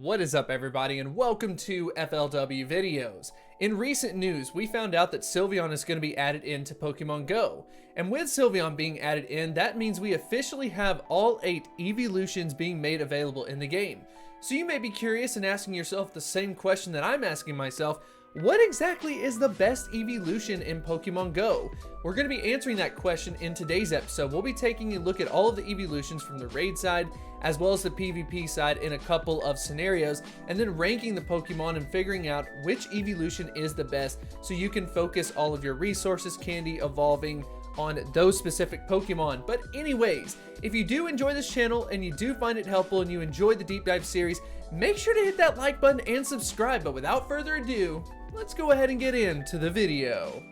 What is up, everybody, and welcome to FLW Videos. In recent news, we found out that Sylveon is going to be added into Pokemon Go. And with Sylveon being added in, that means we officially have all 8 Eeveelutions being made available in the game. So you may be curious and asking yourself the same question that I'm asking myself: what exactly is the best Eeveelution in Pokemon Go? We're going to be answering that question in today's episode. We'll be taking a look at all of the Eeveelutions from the raid side as well as the PvP side in a couple of scenarios, and then ranking the Pokemon and figuring out which Eeveelution is the best so you can focus all of your resources, candy, evolving on those specific Pokemon. But anyways, if you do enjoy this channel and you do find it helpful and you enjoyed the deep dive series, make sure to hit that like button and subscribe. But without further ado, let's go ahead and get into the video.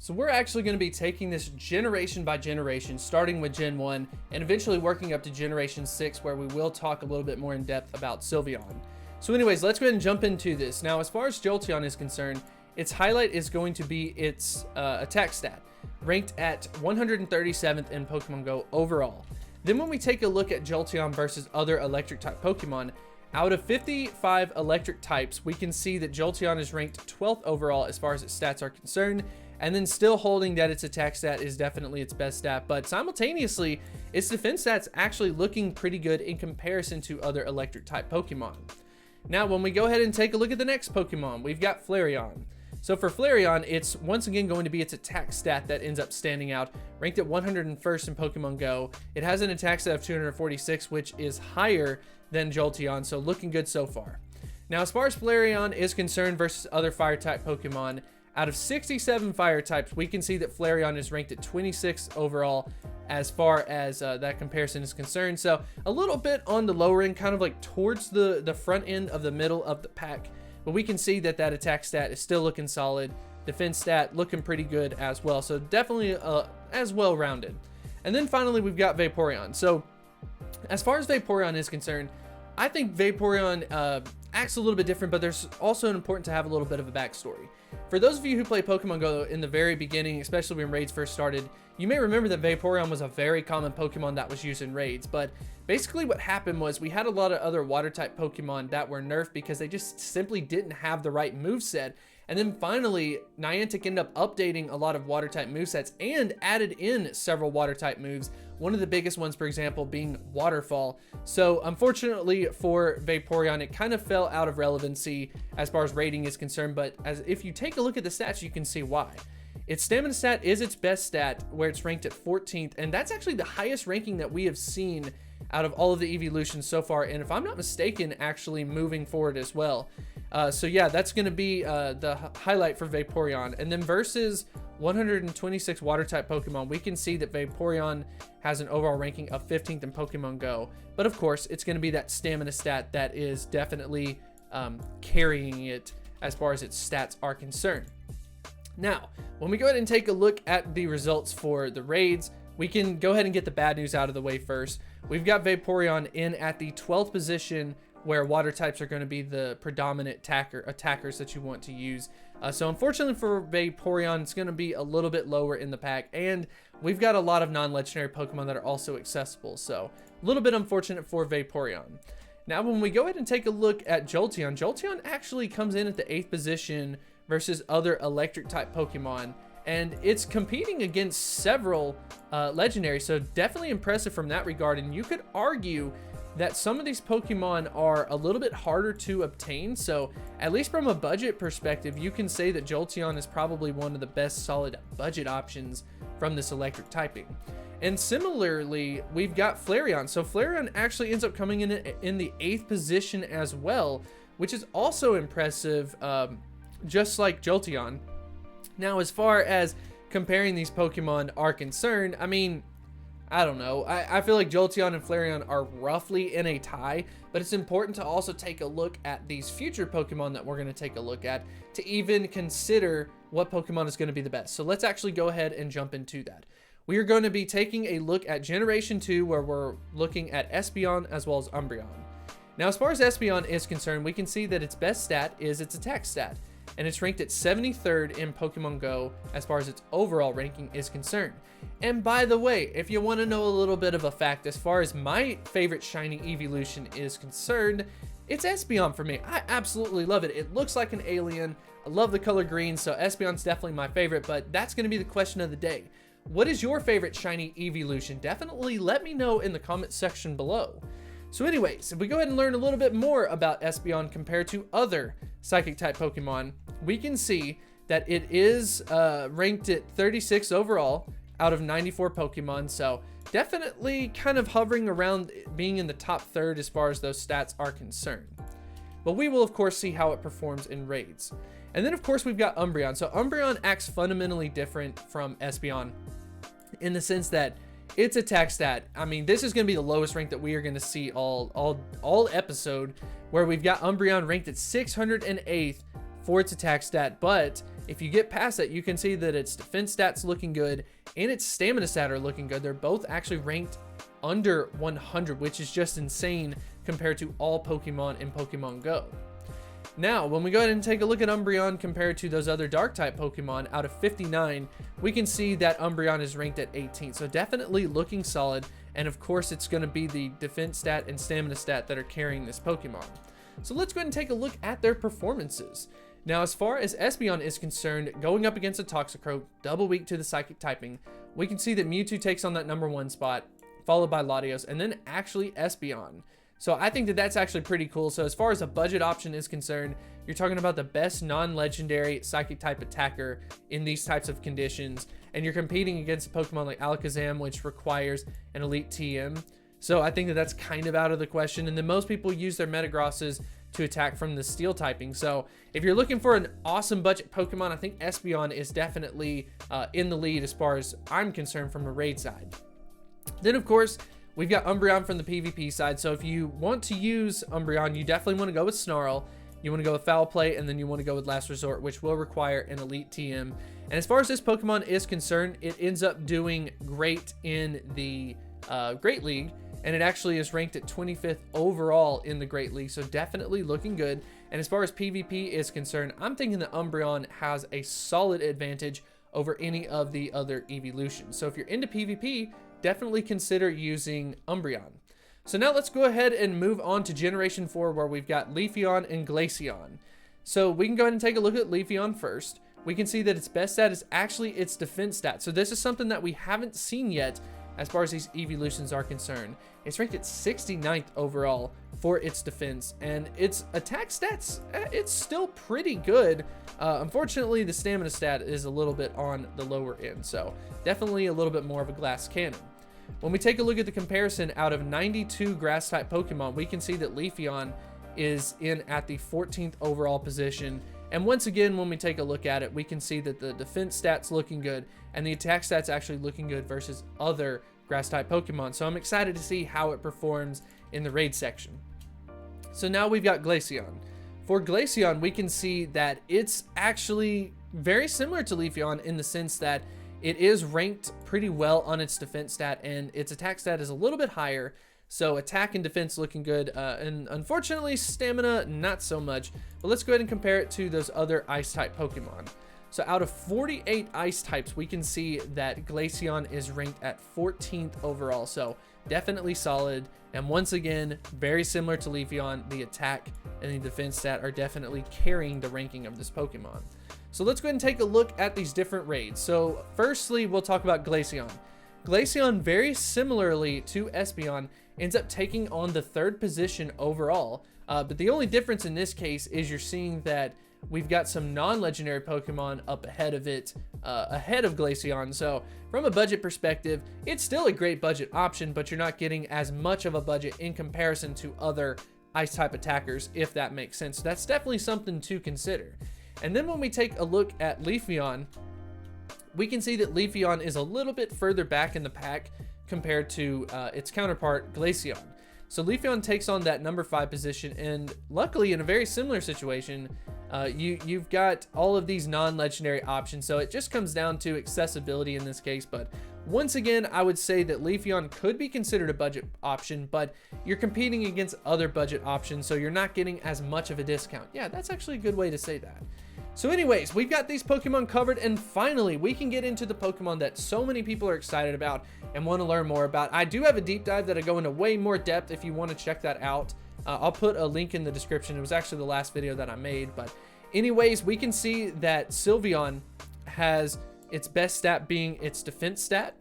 So we're actually going to be taking this generation by generation, starting with Gen 1 and eventually working up to Generation 6, where we will talk a little bit more in depth about Sylveon. So anyways, let's go ahead and jump into this. Now, as far as Jolteon is concerned, its highlight is going to be its attack stat, ranked at 137th in Pokemon Go overall. Then when we take a look at Jolteon versus other electric type Pokemon, out of 55 electric types, we can see that Jolteon is ranked 12th overall as far as its stats are concerned, and then still holding that its attack stat is definitely its best stat, but simultaneously, its defense stat's actually looking pretty good in comparison to other electric type Pokemon. Now, when we go ahead and take a look at the next Pokemon, we've got Flareon. So for Flareon, it's once again going to be its attack stat that ends up standing out, ranked at 101st in Pokemon Go. It has an attack stat of 246, which is higher than Jolteon, so looking good so far. Now, as far as Flareon is concerned versus other fire type Pokemon, out of 67 fire types, we can see that Flareon is ranked at 26th overall as far as that comparison is concerned. So a little bit on the lower end, kind of like towards the front end of the middle of the pack. But we can see that that attack stat is still looking solid. Defense stat looking pretty good as well. So definitely as well rounded. And then finally, we've got Vaporeon. So as far as Vaporeon is concerned, I think Vaporeon acts a little bit different, but there's also important to have a little bit of a backstory. For those of you who play Pokemon Go in the very beginning, especially when raids first started, you may remember that Vaporeon was a very common Pokemon that was used in raids, but basically what happened was we had a lot of other water type Pokemon that were nerfed because they just simply didn't have the right moveset. And then finally, Niantic ended up updating a lot of water type movesets and added in several water type moves. One of the biggest ones, for example, being Waterfall. So unfortunately for Vaporeon, it kind of fell out of relevancy as far as rating is concerned, but if you take a look at the stats, you can see why. Its stamina stat is its best stat, where it's ranked at 14th, and that's actually the highest ranking that we have seen out of all of the Eeveelutions so far, and if I'm not mistaken, actually moving forward as well. So yeah, that's going to be the highlight for Vaporeon. And then versus 126 water type Pokemon, we can see that Vaporeon has an overall ranking of 15th in Pokemon Go, but of course it's going to be that stamina stat that is definitely carrying it as far as its stats are concerned. Now, when we go ahead and take a look at the results for the raids, we can go ahead and get the bad news out of the way first. We've got Vaporeon in at the 12th position, where water types are going to be the predominant attackers that you want to use. So unfortunately for Vaporeon, it's going to be a little bit lower in the pack, and we've got a lot of non-legendary Pokemon that are also accessible, so a little bit unfortunate for Vaporeon. Now, when we go ahead and take a look at Jolteon, Jolteon actually comes in at the 8th position versus other electric type Pokemon, and it's competing against several legendaries, so definitely impressive from that regard. And you could argue that some of these Pokemon are a little bit harder to obtain, so at least from a budget perspective, you can say that Jolteon is probably one of the best solid budget options from this electric typing. And similarly, we've got Flareon. So Flareon actually ends up coming in the 8th position as well, which is also impressive, just like Jolteon. Now, as far as comparing these Pokemon are concerned, I mean, I don't know. I feel like Jolteon and Flareon are roughly in a tie, but it's important to also take a look at these future Pokemon that we're going to take a look at to even consider what Pokemon is going to be the best. So let's actually go ahead and jump into that. We are going to be taking a look at Generation 2, where we're looking at Espeon as well as Umbreon. Now, as far as Espeon is concerned, we can see that its best stat is its attack stat. and it's ranked at 73rd in Pokemon Go as far as its overall ranking is concerned. And by the way, if you want to know a little bit of a fact, as far as my favorite shiny Eeveelution is concerned, it's Espeon for me. I absolutely love it. It looks like an alien. I love the color green, so Espeon's definitely my favorite, but that's going to be the question of the day. What is your favorite shiny Eeveelution? Definitely let me know in the comment section below. So anyways, if we go ahead and learn a little bit more about Espeon compared to other Psychic type Pokemon, we can see that it is ranked at 36 overall out of 94 Pokemon, so definitely kind of hovering around being in the top third as far as those stats are concerned. But we will of course see how it performs in raids. And then of course we've got Umbreon. So Umbreon acts fundamentally different from Espeon in the sense that its attack stat, I mean, this is going to be the lowest rank that we are going to see all episode, where we've got Umbreon ranked at 608th for its attack stat. But if you get past that, you can see that its defense stats looking good and its stamina stat are looking good. They're both actually ranked under 100, which is just insane compared to all Pokemon in Pokemon Go. Now, when we go ahead and take a look at Umbreon compared to those other dark type Pokemon, out of 59, we can see that Umbreon is ranked at 18. So definitely looking solid. And of course, it's going to be the defense stat and stamina stat that are carrying this Pokemon. So let's go ahead and take a look at their performances. Now, as far as Espeon is concerned, going up against a Toxicroak, double weak to the psychic typing, we can see that Mewtwo takes on that #1 spot, followed by Latios, and then actually Espeon. So I think that that's actually pretty cool. So as far as a budget option is concerned, you're talking about the best non-legendary psychic type attacker in these types of conditions. And you're competing against a Pokemon like Alakazam, which requires an elite TM. So I think that that's kind of out of the question. And then most people use their Metagrosses to attack from the steel typing. So if you're looking for an awesome budget Pokemon, I think Espeon is definitely in the lead as far as I'm concerned from a raid side. Then of course, we've got Umbreon from the PvP side. So if you want to use Umbreon, you definitely want to go with Snarl. You want to go with Foul Play, and then you want to go with Last Resort, which will require an Elite TM. And as far as this Pokemon is concerned, it ends up doing great in the Great League, and it actually is ranked at 25th overall in the Great League, so definitely looking good. And as far as PvP is concerned, I'm thinking that Umbreon has a solid advantage over any of the other Eeveelutions. So if you're into PvP, definitely consider using Umbreon. So now let's go ahead and move on to Generation 4, where we've got Leafeon and Glaceon. So we can go ahead and take a look at Leafeon first. We can see that its best stat is actually its defense stat. So this is something that we haven't seen yet as far as these Eeveelutions are concerned. It's ranked at 69th overall for its defense, and its attack stats, it's still pretty good. Unfortunately, the stamina stat is a little bit on the lower end, so definitely a little bit more of a glass cannon. When we take a look at the comparison, out of 92 grass type Pokemon, we can see that Leafeon is in at the 14th overall position. And once again, when we take a look at it, we can see that the defense stats looking good and the attack stats actually looking good versus other grass type Pokemon. So I'm excited to see how it performs in the raid section. So now we've got Glaceon. For Glaceon, we can see that it's actually very similar to Leafeon in the sense that it is ranked pretty well on its defense stat, and its attack stat is a little bit higher. So attack and defense looking good, and unfortunately stamina not so much. But let's go ahead and compare it to those other ice type Pokemon. So out of 48 ice types, we can see that Glaceon is ranked at 14th overall. So definitely solid. And once again, very similar to Leafeon, the attack and the defense stat are definitely carrying the ranking of this Pokemon. So let's go ahead and take a look at these different raids. So firstly, we'll talk about Glaceon. Glaceon, very similarly to Espeon, ends up taking on the 3rd position overall. But the only difference in this case is you're seeing that we've got some non-legendary Pokemon up ahead of it, ahead of Glaceon. So from a budget perspective, it's still a great budget option, but you're not getting as much of a budget in comparison to other ice type attackers, if that makes sense. So that's definitely something to consider. And then when we take a look at Leafeon, we can see that Leafeon is a little bit further back in the pack compared to its counterpart, Glaceon. So Leafeon takes on that number 5 position, and luckily in a very similar situation, you've got all of these non-legendary options, so it just comes down to accessibility in this case. But once again, I would say that Leafeon could be considered a budget option, but you're competing against other budget options, so you're not getting as much of a discount. Yeah, that's actually a good way to say that. So anyways, we've got these Pokemon covered, and finally we can get into the Pokemon that so many people are excited about and want to learn more about. I do have a deep dive that I go into way more depth if you want to check that out. I'll put a link in the description. It was actually the last video that I made, but anyways, we can see that Sylveon has its best stat being its defense stat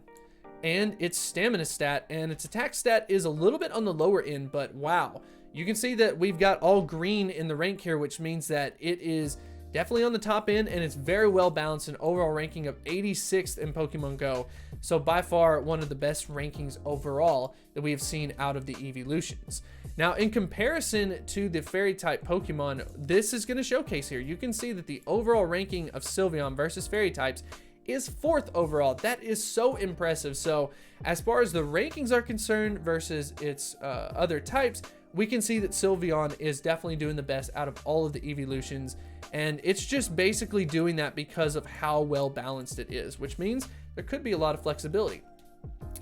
and its stamina stat, and its attack stat is a little bit on the lower end, but wow. You can see that we've got all green in the rank here, which means that it is definitely on the top end, and it's very well balanced, an overall ranking of 86th in Pokemon Go. So by far one of the best rankings overall that we have seen out of the Eeveelutions. Now in comparison to the fairy type Pokemon, this is going to showcase here. You can see that the overall ranking of Sylveon versus fairy types is 4th overall. That is so impressive. So as far as the rankings are concerned versus its other types, we can see that Sylveon is definitely doing the best out of all of the Eeveelutions, and it's just basically doing that because of how well balanced it is, which means there could be a lot of flexibility.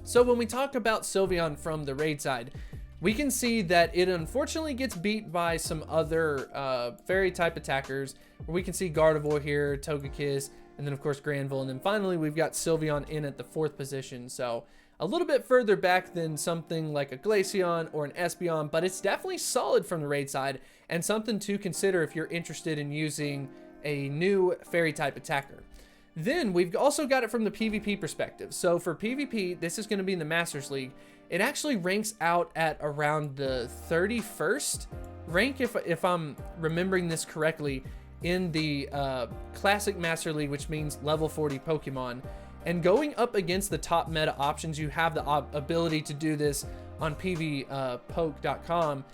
So when we talk about Sylveon from the raid side, we can see that it unfortunately gets beat by some other fairy type attackers, where we can see Gardevoir here, Togekiss, and then of course Granville, and then finally we've got Sylveon in at the 4th position. So a little bit further back than something like a Glaceon or an Espeon, but it's definitely solid from the raid side and something to consider if you're interested in using a new fairy type attacker. Then we've also got it from the PvP perspective. So for PvP, this is going to be in the Masters League. It actually ranks out at around the 31st rank, if I'm remembering this correctly, in the Classic Master League, which means level 40 Pokemon. And going up against the top meta options, you have the ability to do this on pvpoke.com.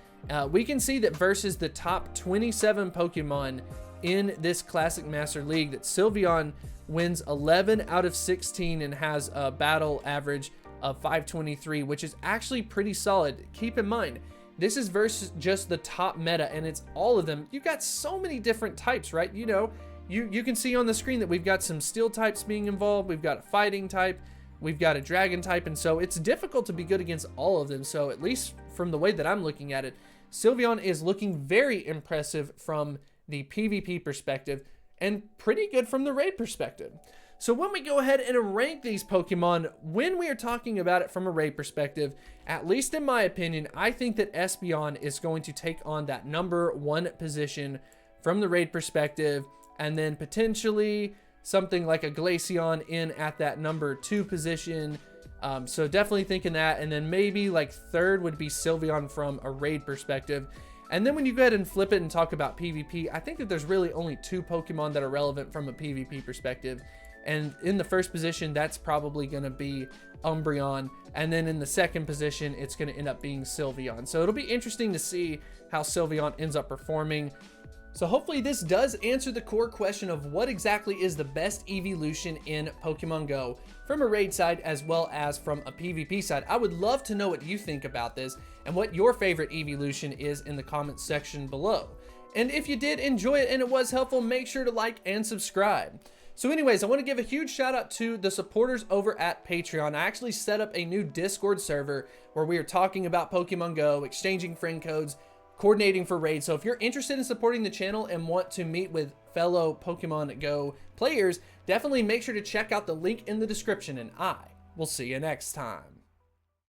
We can see that versus the top 27 Pokemon in this Classic Master League, that Sylveon wins 11 out of 16 and has a battle average of 523, which is actually pretty solid. Keep in mind, this is versus just the top meta, and it's all of them. You've got so many different types, right? You know, you can see on the screen that we've got some steel types being involved. We've got a fighting type. We've got a dragon type. And so it's difficult to be good against all of them. So at least from the way that I'm looking at it, Sylveon is looking very impressive from the PvP perspective and pretty good from the raid perspective. So when we go ahead and rank these Pokemon, when we are talking about it from a raid perspective, at least in my opinion, I think that Espeon is going to take on that #1 position from the raid perspective, and then potentially something like a Glaceon in at that #2 position. So definitely thinking that, and then maybe like 3rd would be Sylveon from a raid perspective. And then when you go ahead and flip it and talk about PvP, I think that there's really only 2 Pokemon that are relevant from a PvP perspective. And in the 1st position, that's probably going to be Umbreon. And then in the 2nd position, it's going to end up being Sylveon. So it'll be interesting to see how Sylveon ends up performing. So hopefully this does answer the core question of what exactly is the best Eeveelution in Pokemon Go from a raid side as well as from a PvP side. I would love to know what you think about this and what your favorite Eeveelution is in the comments section below. And if you did enjoy it and it was helpful, make sure to like and subscribe. So anyways, I want to give a huge shout out to the supporters over at Patreon. I actually set up a new Discord server where we are talking about Pokemon Go, exchanging friend codes, coordinating for raids. So if you're interested in supporting the channel and want to meet with fellow Pokemon Go players, definitely make sure to check out the link in the description, and I will see you next time.